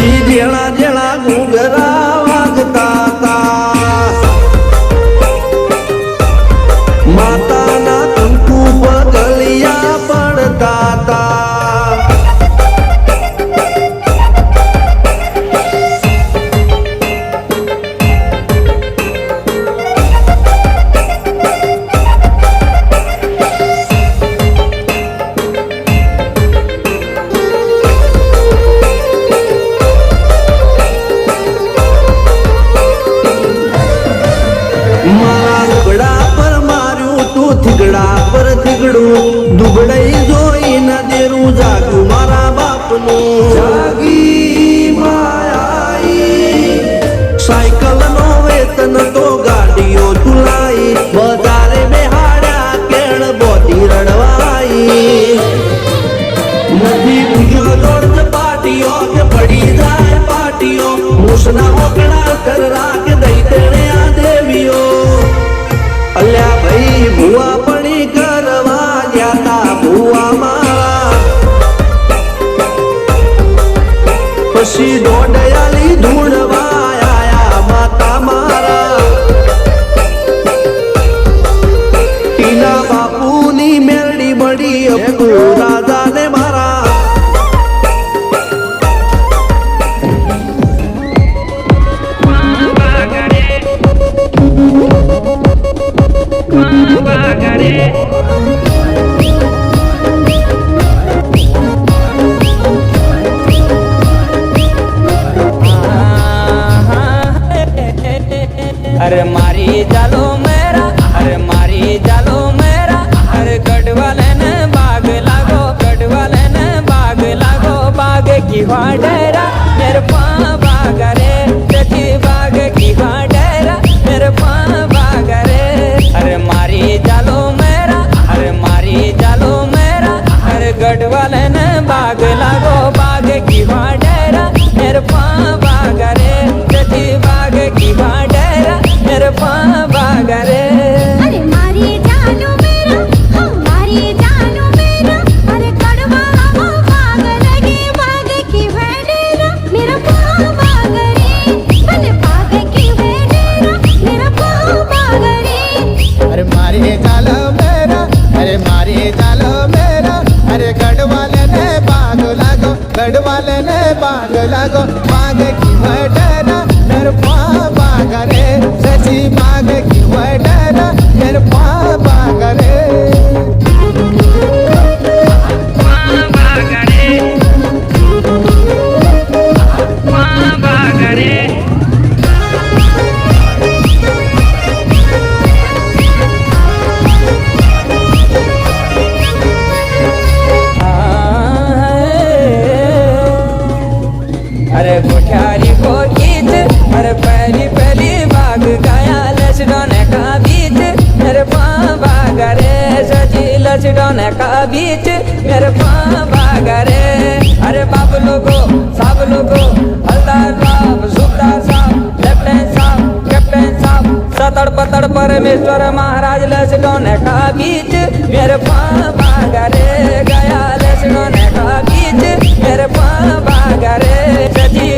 પછી જેણા જેણા ઘૂંઘરા વાગતા તા માતાના કંકુ પગલિયા પડતા તા થીગડા પર થીગડું દુબળાઈ જોઈ ન દેરું જાગ્યું મારા બાપનું જાગી માયાઈ સાયકલ નો વેતન તો ગાડીઓ તુલાઈ બજારે બેહાડ્યા કેળ બોધી રડવાઈ નથી પૂછ્યો દોડ પાટીઓ કે પડી જાય પાટીઓ મૂસના મોકડા કર રાખ દઈ તેણે આ દેવીઓ અલ્યા ભાઈ ભુવા પણી કરવા ગયા તા ભુવા મારા પછી દોડયાલી ધૂણવા આયા માતા મારા ટીના બાપુની મેરડી બળી અપુ રાજાને મારા अरे मारी जालो मेरा अरे मारी जालो मेरा अरे गढ़वाले ने बाग लागो गढ़वाले ने बाग लागो बाग की वाडेरा मेरे पा बाग रे सची बाग की वाडेरा मेरे पा बाग रे अरे मारी जालो मेरा अरे मारी जालो मेरा अरे गढ़वाले ने बाग लागो बाग की वाडेरा मेरे पा बाग रे सची बाग की वाडेरा मेरे पा बाग रे अरे मारी जानो मेरा मारी जानो मेरा अरे कड़वा वो बाग लगे बाग की वेडेरा मेरा पा बाग रे भले बाग की वेडेरा मेरा पा बाग रे अरे मारी जालो मेरा अरे मारी जालो मेरा अरे गढ़वाले ने बाग लागो गढ़वाले ने बाग लागो बाग की वेडेरा मेरे पा बाग रे सची बाग की वेडेरा मेरे पा बाग रे अरे कोठारी को गीत अरे पहली पहली बाग गाया लचडोने का बीच मेरे पा बाग रे सजी लचडोने का बीच मेरे पा बाग रे अरे बाप लोगो सब लोगो हलदार साहब सुबदार साहब लेफ्टिनेंट साहब कैप्टन साहब सतड़ पतड़ परमेश्वर महाराज लचडोने का बीच मेरे पा बाग रे गया लचडोने का बीच मेरे पा बाग रे सजी